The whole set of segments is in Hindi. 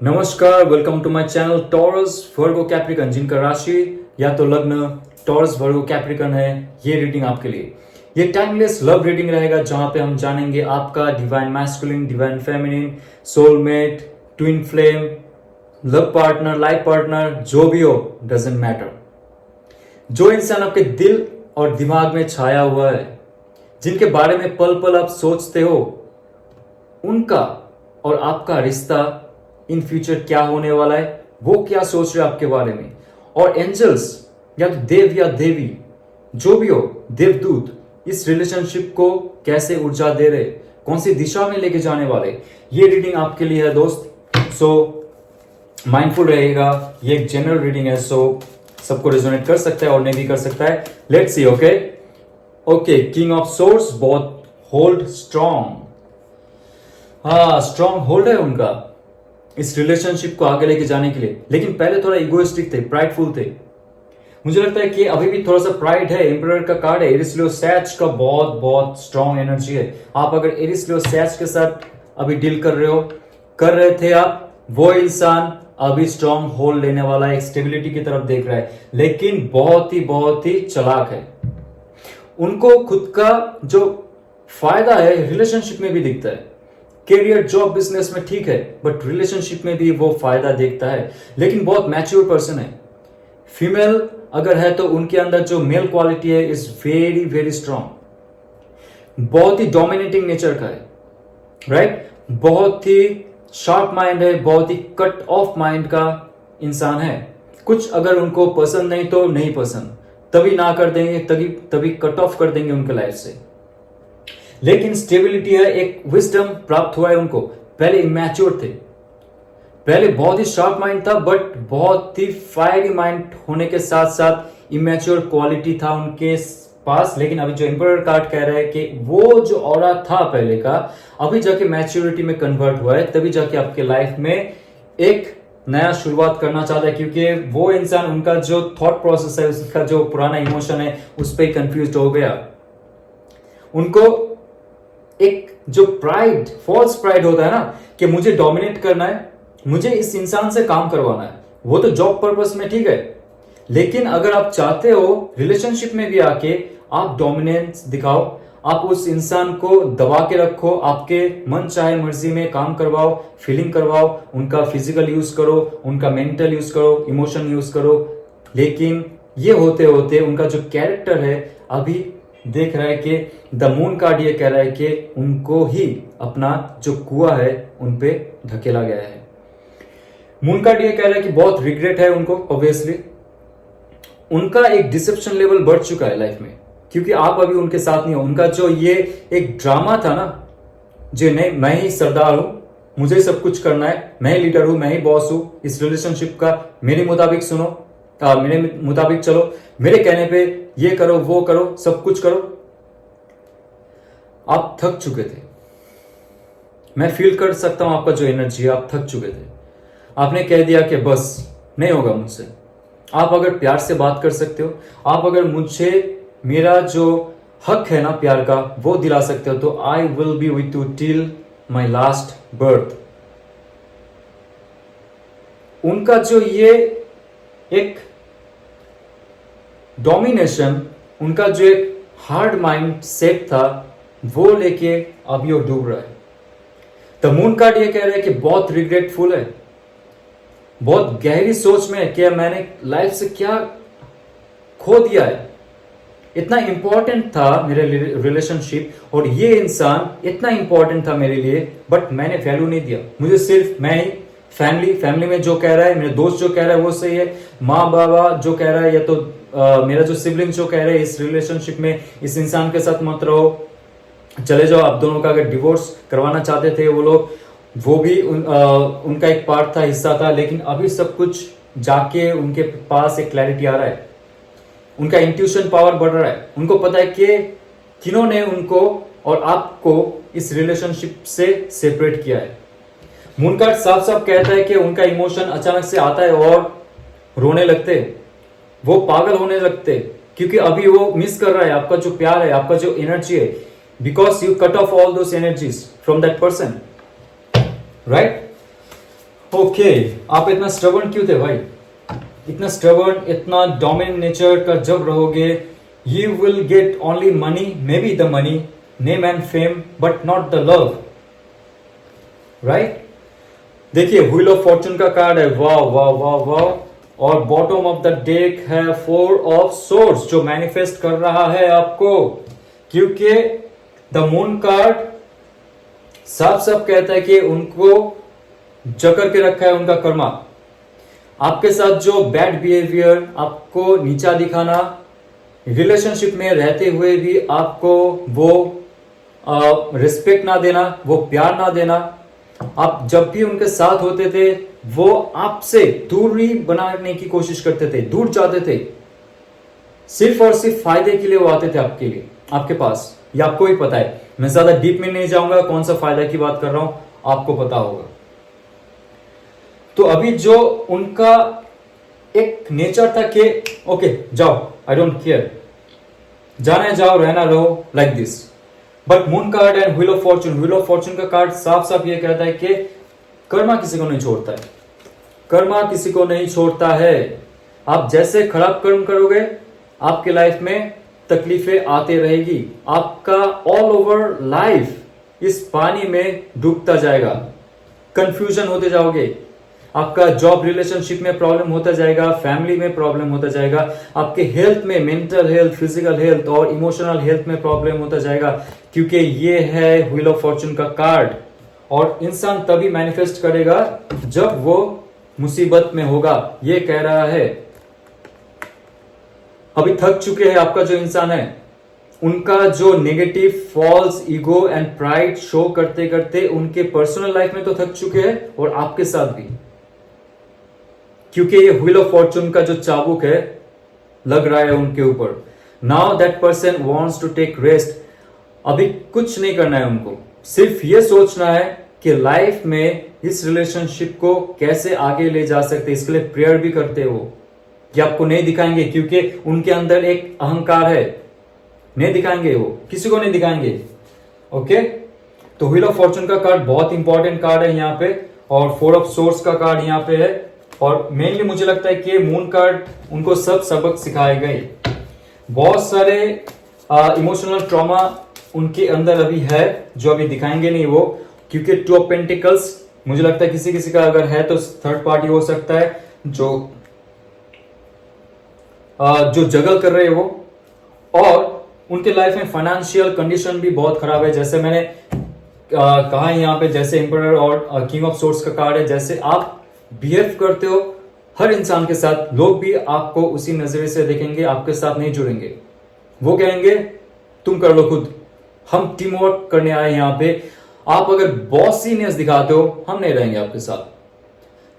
नमस्कार, welcome to my channel Taurus Virgo Capricorn. जिनका राशि या तो लग्न टॉरस वर्गो कैप्रिकन है, ये रीडिंग आपके लिए। ये टाइमलेस लव रीडिंग रहेगा जहां पे हम जानेंगे आपका divine masculine, divine feminine, soulmate, twin flame, love partner, life partner, जो भी हो, डजेंट मैटर। जो इंसान आपके दिल और दिमाग में छाया हुआ है, जिनके बारे में पल पल आप सोचते हो, उनका और आपका रिश्ता इन फ्यूचर क्या होने वाला है, वो क्या सोच रहे हैं आपके बारे में। और एंजल्स या तो देव या देवी, जो भी हो, देवदूत इस रिलेशनशिप को कैसे ऊर्जा दे रहे, कौन सी दिशा में लेके जाने वाले, ये रीडिंग आपके लिए है दोस्त। सो माइंडफुल रहेगा, ये एक जनरल रीडिंग है, सो सबको रेजोनेट कर सकता है और नहीं भी कर सकता है। Let's see. Okay, king of source, बहुत होल्ड स्ट्रॉन्ग। हाँ, स्ट्रॉन्ग होल्ड है उनका इस रिलेशनशिप को आगे लेके जाने के लिए, लेकिन पहले थोड़ा इगोइस्टिक थे, प्राइडफुल थे। मुझे लगता है कि अभी भी थोड़ा सा प्राइड है। एम्परर का कार्ड है, एरिस लियो सैज का बहुत बहुत स्ट्रॉन्ग एनर्जी है। आप अगर एरिस लियो सैज के साथ अभी डील कर रहे थे आप, वो इंसान अभी स्ट्रॉन्ग होल्ड लेने वाला है, एक स्टेबिलिटी की तरफ देख रहा है, लेकिन बहुत ही चालाक है। उनको खुद का जो फायदा है रिलेशनशिप में भी दिखता है। कैरियर, जॉब, बिजनेस में ठीक है, बट रिलेशनशिप में भी वो फायदा देखता है। लेकिन बहुत मैच्योर पर्सन है। फीमेल अगर है तो उनके अंदर जो मेल क्वालिटी है इज वेरी वेरी स्ट्रांग। बहुत ही डोमिनेटिंग नेचर का है, राइट? बहुत ही शार्प माइंड है, बहुत ही कट ऑफ माइंड का इंसान है। कुछ अगर उनको पसंद नहीं तो नहीं पसंद, तभी ना कर देंगे, तभी कट ऑफ कर देंगे उनके लाइफ से। लेकिन स्टेबिलिटी है, एक विजडम प्राप्त हुआ है उनको। पहले इमैच्योर थे, पहले बहुत ही शार्प माइंड था, बट बहुत ही फायरी माइंड होने के साथ साथ इमैच्योर क्वालिटी था उनके पास। लेकिन अभी जो एम्परर कार्ड कह रहा है कि वो जो ऑरा था पहले का, अभी जाके मैच्योरिटी में कन्वर्ट हुआ है, तभी जाके आपके लाइफ में एक नया शुरुआत करना चाहता है, क्योंकि वो इंसान, उनका जो थॉट प्रोसेस है, उसका जो पुराना इमोशन है, उस पर कंफ्यूज हो गया। उनको एक जो प्राइड, फॉल्स प्राइड होता है ना, कि मुझे डोमिनेट करना है, मुझे इस इंसान से काम करवाना है, वो तो जॉब पर्पस में ठीक है। लेकिन अगर आप चाहते हो रिलेशनशिप में भी आके आप डोमिनेंस दिखाओ, आप उस इंसान को दबा के रखो, आपके मन चाहे मर्जी में काम करवाओ, फीलिंग करवाओ, उनका फिजिकल यूज करो, उनका मेंटल यूज करो, इमोशन यूज करो, लेकिन ये होते होते उनका जो कैरेक्टर है अभी देख रहा है कि द मून कार्ड ये कह रहा है कि उनको ही अपना जो कुआं है उन पे धकेला गया है। मून कार्ड ये कह रहा है कि बहुत रिग्रेट है उनको, ऑब्वियसली उनका एक डिसेप्शन लेवल बढ़ चुका है लाइफ में, क्योंकि आप अभी उनके साथ नहीं हो। उनका जो ये एक ड्रामा था ना, जो नहीं, मैं ही सरदार हूं, मुझे सब कुछ करना है, मैं ही लीडर हूं, मैं ही बॉस हूं इस रिलेशनशिप का, मेरे मुताबिक सुनो, मेरे मुताबिक चलो, मेरे कहने पे ये करो, वो करो, सब कुछ करो। आप थक चुके थे, मैं फील कर सकता हूं आपका जो एनर्जी है, आप थक चुके थे। आपने कह दिया कि बस नहीं होगा मुझसे। आप अगर प्यार से बात कर सकते हो, आप अगर मुझे मेरा जो हक है ना प्यार का वो दिला सकते हो, तो I will be with you till my last birth. उनका जो ये एक डोमिनेशन, उनका जो एक हार्ड माइंड सेट था, वो लेके अभी वो डूब रहा है। द मून कार्ड ये कह रहा है कि बहुत रिग्रेटफुल है, बहुत गहरी सोच में है कि मैंने लाइफ से क्या खो दिया है। इतना इंपॉर्टेंट था मेरे रिलेशनशिप, और ये इंसान इतना इंपॉर्टेंट था मेरे लिए, बट मैंने वैल्यू नहीं दिया। मुझे सिर्फ मैं ही, फैमिली में जो कह रहा है, मेरे दोस्त जो कह रहा है वो सही है, माँ बाबा जो कह रहा है, या तो मेरा जो सिबलिंग जो कह रहे हैं इस रिलेशनशिप में इस इंसान के साथ मत रहो, चले जाओ। आप दोनों का अगर डिवोर्स करवाना चाहते थे वो लोग, वो भी उनका एक पार्ट था, हिस्सा था। लेकिन अभी सब कुछ जाके उनके पास एक क्लैरिटी आ रहा है, उनका इंट्यूशन पावर बढ़ रहा है। उनको पता है कि किन्होंने उनको और आपको इस रिलेशनशिप से सेपरेट किया है। मून कार्ड साफ साफ कहता है कि उनका इमोशन अचानक से आता है और रोने लगते, वो पागल होने लगते, क्योंकि अभी वो मिस कर रहा है आपका जो प्यार है, आपका जो एनर्जी है, because you cut off all those energies from that person, right? Okay, आप इतना स्टबर्न क्यों थे भाई? इतना स्टबर्न, इतना डोमिनेंट नेचर का जब रहोगे, you will get only money, may be the money, name and fame, but not the love, right? देखिए व्हील ऑफ फॉर्चून का कार्ड है, वाह वाह वाह वाह, और बॉटम ऑफ द डेक है 4 ऑफ सोर्ड्स, जो मैनिफेस्ट कर रहा है आपको, क्योंकि द मून कार्ड साफ साफ कहता है कि उनको जकड़ के रखा है उनका कर्मा। आपके साथ जो बैड बिहेवियर, आपको नीचा दिखाना, रिलेशनशिप में रहते हुए भी आपको वो रिस्पेक्ट ना देना, वो प्यार ना देना, आप जब भी उनके साथ होते थे वो आपसे दूरी बनाने की कोशिश करते थे, दूर जाते थे, सिर्फ और सिर्फ फायदे के लिए वो आते थे आपके लिए, आपके पास। ये आपको ही पता है, मैं ज्यादा डीप में नहीं जाऊंगा, कौन सा फायदा की बात कर रहा हूं आपको पता होगा। तो अभी जो उनका एक नेचर था कि ओके जाओ, आई डोंट केयर, जाने जाओ, रहना रहो, like this. But moon card and wheel of Fortune, wheel of Fortune का कार्ड साफ साफ ये कहता है कि कर्मा किसी को नहीं छोड़ता है, कर्मा किसी को नहीं छोड़ता है। आप जैसे खराब कर्म करोगे आपके लाइफ में तकलीफें आते रहेगी, आपका ऑल ओवर लाइफ इस पानी में डूबता जाएगा, कंफ्यूजन होते जाओगे, आपका जॉब रिलेशनशिप में प्रॉब्लम होता जाएगा, फैमिली में प्रॉब्लम होता जाएगा, आपके हेल्थ में, मेंटल हेल्थ, फिजिकल हेल्थ और इमोशनल हेल्थ में प्रॉब्लम होता जाएगा, क्योंकि ये है व्हील ऑफ फॉर्चून का कार्ड। और इंसान तभी मैनिफेस्ट करेगा जब वो मुसीबत में होगा, ये कह रहा है। अभी थक चुके हैं आपका जो इंसान है, उनका जो negative false ego and pride show करते करते उनके पर्सनल लाइफ में तो थक चुके हैं और आपके साथ भी, क्योंकि ये व्हील ऑफ फॉर्चून का जो चाबुक है लग रहा है उनके ऊपर। Now that person wants to take rest. अभी कुछ नहीं करना है उनको, सिर्फ ये सोचना है कि लाइफ में इस रिलेशनशिप को कैसे आगे ले जा सकते, इसके लिए प्रेयर भी करते हो। कि आपको नहीं दिखाएंगे क्योंकि उनके अंदर एक अहंकार है, नहीं दिखाएंगे, वो किसी को नहीं दिखाएंगे। ओके, तो व्हील ऑफ फॉर्चून का कार्ड बहुत इंपॉर्टेंट कार्ड है यहाँ पे, और 4 ऑफ सोर्स का कार्ड यहाँ पे है। और मेनली मुझे लगता है कि मून कार्ड उनको सब सबक सिखाए गए। बहुत सारे इमोशनल ट्रॉमा उनके अंदर अभी है जो अभी दिखाएंगे नहीं वो, क्योंकि 2 ऑफ पेंटिकल्स मुझे लगता है किसी किसी का अगर है तो थर्ड पार्टी हो सकता है जो जगल कर रहे हैं वो। और उनके लाइफ में फाइनेंशियल कंडीशन भी बहुत खराब है, जैसे मैंने कहा है यहाँ पे, जैसे एम्परर और किंग ऑफ सोर्स का कार्ड है। जैसे आप बिहेव करते हो हर इंसान के साथ, लोग भी आपको उसी नजरिए से देखेंगे, आपके साथ नहीं जुड़ेंगे। वो कहेंगे तुम कर लो खुद, हम टीम वर्क करने आए यहाँ पे। आप अगर बॉसीनेस दिखाते हो हम नहीं रहेंगे आपके साथ।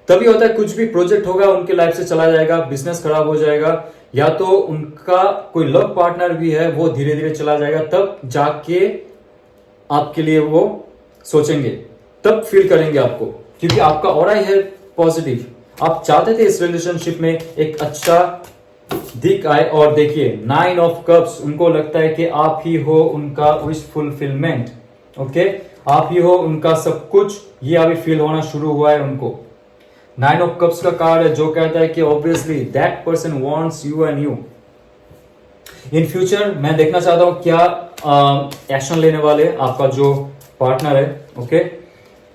तभी होता है कुछ भी प्रोजेक्ट होगा उनके लाइफ से चला जाएगा, बिजनेस खराब हो जाएगा, या तो उनका कोई लव पार्टनर भी है वो धीरे धीरे चला जाएगा, तब जाके आपके लिए वो सोचेंगे, तब फील करेंगे आपको, क्योंकि आपका ऑरा ही है पॉजिटिव। आप चाहते थे इस रिलेशनशिप में एक अच्छा दिख आए, और देखिए 9 ऑफ कप्स, उनको लगता है कि आप ही हो उनका विश फुलफिलमेंट। ओके, आप ही हो उनका सब कुछ, ये अभी फील होना शुरू हुआ है उनको। 9 ऑफ कप्स का कार्ड है जो कहता है कि obviously that person wants you and you in future. मैं देखना चाहता हूं क्या एक्शन लेने वाले आपका जो पार्टनर है। ओके,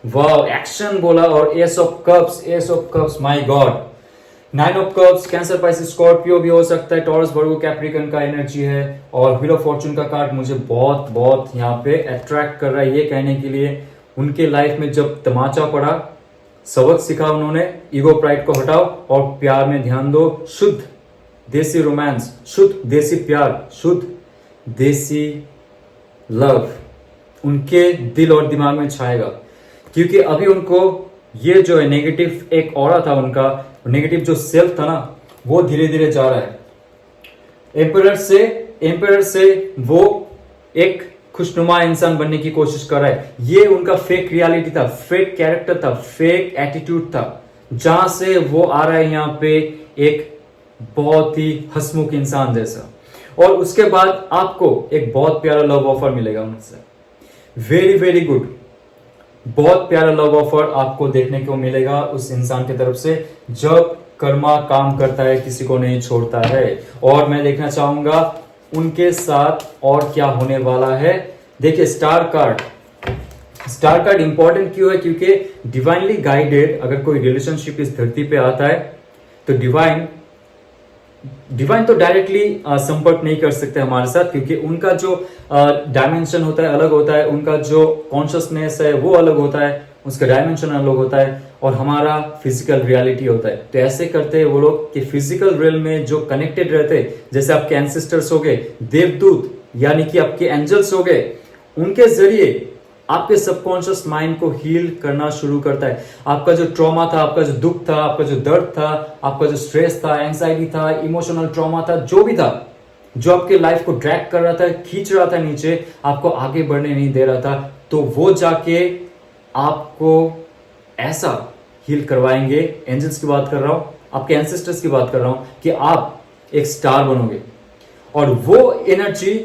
वाह, एक्शन बोला, और S of cups, S of cups, my God. 9 of cups, cancer, Pisces, Scorpio भी हो सकता है, टॉरस, वर्गो, कैप्रिकन का एनर्जी है। और व्हील ऑफ फॉर्चून का कार्ड मुझे बहुत बहुत यहाँ पे अट्रैक्ट कर रहा है, ये कहने के लिए उनके लाइफ में जब तमाचा पड़ा, सबक सीखा उन्होंने, ईगो प्राइड को हटाओ और प्यार में ध्यान दो। शुद्ध देसी रोमांस, शुद्ध देसी प्यार, शुद्ध देसी लव उनके दिल और दिमाग में छाएगा, क्योंकि अभी उनको ये जो है नेगेटिव एक ऑरा था उनका, नेगेटिव जो सेल्फ था ना, वो धीरे धीरे जा रहा है। एम्परर से वो एक खुशनुमा इंसान बनने की कोशिश कर रहा है। ये उनका फेक रियलिटी था, फेक कैरेक्टर था, फेक एटीट्यूड था, जहां से वो आ रहा है यहाँ पे एक बहुत ही हंसमुख इंसान जैसा। और उसके बाद आपको एक बहुत प्यारा लव ऑफर मिलेगा उनसे। Very very good. बहुत प्यारा लव ऑफर आपको देखने को मिलेगा उस इंसान की तरफ से, जब कर्मा काम करता है, किसी को नहीं छोड़ता है। और मैं देखना चाहूंगा उनके साथ और क्या होने वाला है। देखिए स्टार कार्ड इंपॉर्टेंट क्यों है? क्योंकि डिवाइनली गाइडेड अगर कोई रिलेशनशिप इस धरती पे आता है तो डिवाइन तो डायरेक्टली संपर्क नहीं कर सकते हमारे साथ, क्योंकि उनका जो डायमेंशन होता है अलग होता है, उनका जो कॉन्शियसनेस है वो अलग होता है, उसका डायमेंशन अलग होता है, और हमारा फिजिकल रियलिटी होता है। तो ऐसे करते हैं वो लोग कि फिजिकल रियल में जो कनेक्टेड रहते हैं, जैसे आपके एंसेस्टर्स हो गए, देवदूत यानी कि आपके एंजल्स हो गए, उनके जरिए आपके सबकॉन्शियस माइंड को हील करना शुरू करता है। आपका जो ट्रॉमा था, आपका जो दुख था, आपका जो दर्द था, आपका जो स्ट्रेस था, एंजाइटी था, इमोशनल ट्रॉमा था, जो भी था, जो आपके लाइफ को ड्रैग कर रहा था, खींच रहा था नीचे, आपको आगे बढ़ने नहीं दे रहा था, तो वो जाके आपको ऐसा हील करवाएंगे। एंजल्स की बात कर रहा हूं, आपके एंसेस्टर्स की बात कर रहा हूं, कि आप एक स्टार बनोगे। और वो एनर्जी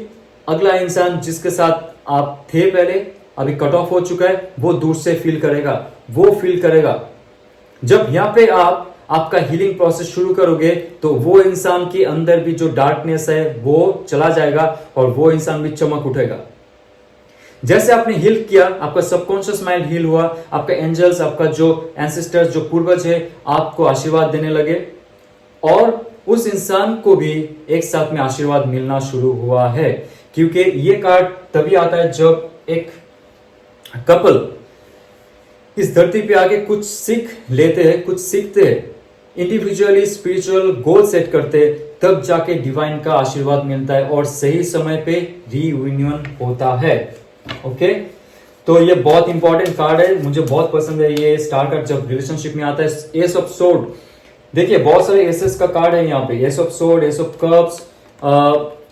अगला इंसान जिसके साथ आप थे पहले, अभी कट ऑफ हो चुका है, वो दूर से फील करेगा, वो फील करेगा। जब यहां पे आप आपका हीलिंग प्रोसेस शुरू करोगे तो वो इंसान के अंदर भी जो डार्कनेस है वो चला जाएगा और वो इंसान भी चमक उठेगा। जैसे आपने हील किया, आपका सबकॉन्शियस माइंड हील हुआ, आपका एंजल्स, आपका जो एंसेस्टर्स, जो पूर्वज है, आपको आशीर्वाद देने लगे, और उस इंसान को भी एक साथ में आशीर्वाद मिलना शुरू हुआ है। क्योंकि ये कार्ड तभी आता है जब एक कपल इस धरती पे आके कुछ सीख लेते हैं, कुछ सीखते हैं, इंडिविजुअली स्पिरिचुअल गोल सेट करते, तब जाके डिवाइन का आशीर्वाद मिलता है और सही समय पे रीयूनियन होता है। ओके, तो ये बहुत इंपॉर्टेंट कार्ड है, मुझे बहुत पसंद है ये स्टार कार्ड जब रिलेशनशिप में आता है। एस ऑफ सोर्ड, देखिए बहुत सारे एसेस का कार्ड है यहाँ पे, S of sword, S of cups,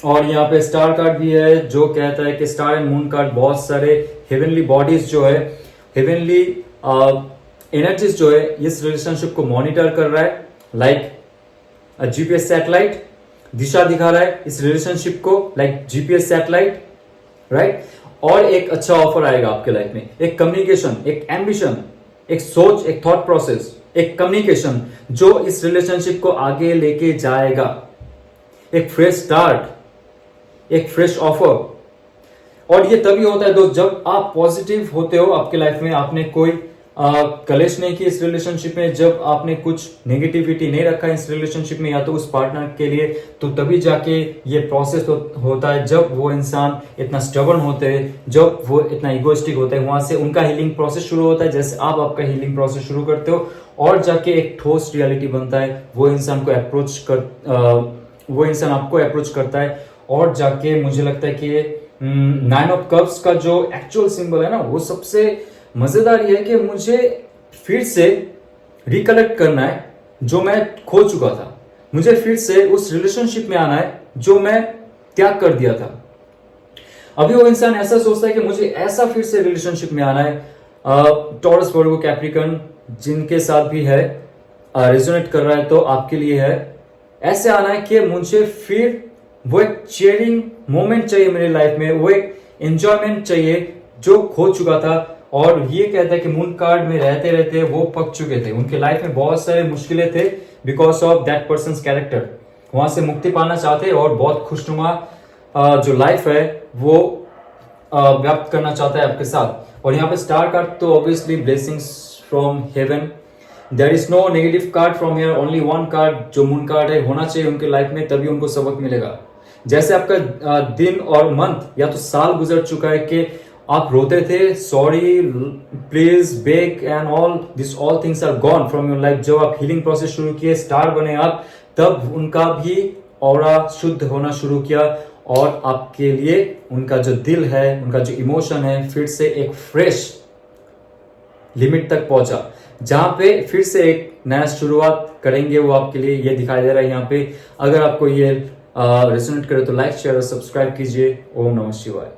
और यहाँ पे स्टार कार्ड भी है जो कहता है कि स्टार एंड मून कार्ड बहुत सारे हेवनली बॉडीज जो है, हेवनली एनर्जीज जो है, इस रिलेशनशिप को मॉनिटर कर रहा है, लाइक जीपीएस सैटेलाइट दिशा दिखा रहा है इस रिलेशनशिप को, लाइक जीपीएस सैटेलाइट, राइट। और एक अच्छा ऑफर आएगा आपके लाइफ में, एक कम्युनिकेशन, एक एम्बिशन, एक सोच, एक थॉट प्रोसेस, एक कम्युनिकेशन जो इस रिलेशनशिप को आगे लेके जाएगा, एक फ्रेश स्टार्ट, एक फ्रेश ऑफर। और ये तभी होता है दोस्त जब आप पॉजिटिव होते हो आपके लाइफ में, आपने कोई कलेश नहीं की इस रिलेशनशिप में, जब आपने कुछ नेगेटिविटी नहीं रखा इस रिलेशनशिप में या तो उस पार्टनर के लिए, तो तभी जाके ये प्रोसेस होता है। जब वो इंसान इतना स्टबर्न होते हैं, जब वो इतना इगोइस्टिक होते हैं, वहां से उनका हीलिंग प्रोसेस शुरू होता है, जैसे आप आपका हीलिंग प्रोसेस शुरू करते हो, और जाके एक ठोस रियलिटी बनता है। वो इंसान आपको अप्रोच करता है, और जाके मुझे लगता है कि 9 ऑफ कप्स का जो एक्चुअल सिंबल है ना, वो सबसे मजेदार ये है कि मुझे फिर से रिकलेक्ट करना है जो मैं खो चुका था, मुझे फिर से उस रिलेशनशिप में आना है जो मैं त्याग कर दिया था। अभी वो इंसान ऐसा सोचता है कि मुझे ऐसा फिर से रिलेशनशिप में आना है। टॉरस, वर्गो, कैप्रिकॉर्न जिनके साथ भी है रेजोनेट कर रहा है तो आपके लिए है, ऐसे आना है कि मुझे फिर वो एक चेयरिंग मोमेंट चाहिए मेरी लाइफ में, वो एक एंजॉयमेंट चाहिए जो खो चुका था। और ये कहता है कि मून कार्ड में रहते रहते वो पक चुके थे, उनके लाइफ में बहुत सारे मुश्किलें थे because of that persons character, वहां से मुक्ति पाना चाहते और बहुत खुशनुमा जो लाइफ है वो व्याप्त करना चाहता है आपके साथ। और यहाँ पे स्टार कार्ड तो obviously blessings from heaven, there is no negative card from here, only one card जो मून कार्ड है होना चाहिए उनके लाइफ में, तभी उनको सबक मिलेगा। जैसे आपका दिन और मंथ या तो साल गुजर चुका है कि आप रोते थे, sorry, please, beg and all this all things are gone from your life. जब आप हीलिंग प्रोसेस शुरू किए, स्टार बने आप, तब उनका भी ऑरा शुद्ध होना शुरू किया और आपके लिए उनका जो दिल है, उनका जो इमोशन है, फिर से एक फ्रेश लिमिट तक पहुंचा, जहां पे फिर से एक नया शुरुआत करेंगे वो आपके लिए। ये दिखाई दे रहा है यहाँ पे। अगर आपको ये रेजोनेट करे तो लाइक, शेयर और सब्सक्राइब कीजिए। ओम नमः शिवाय।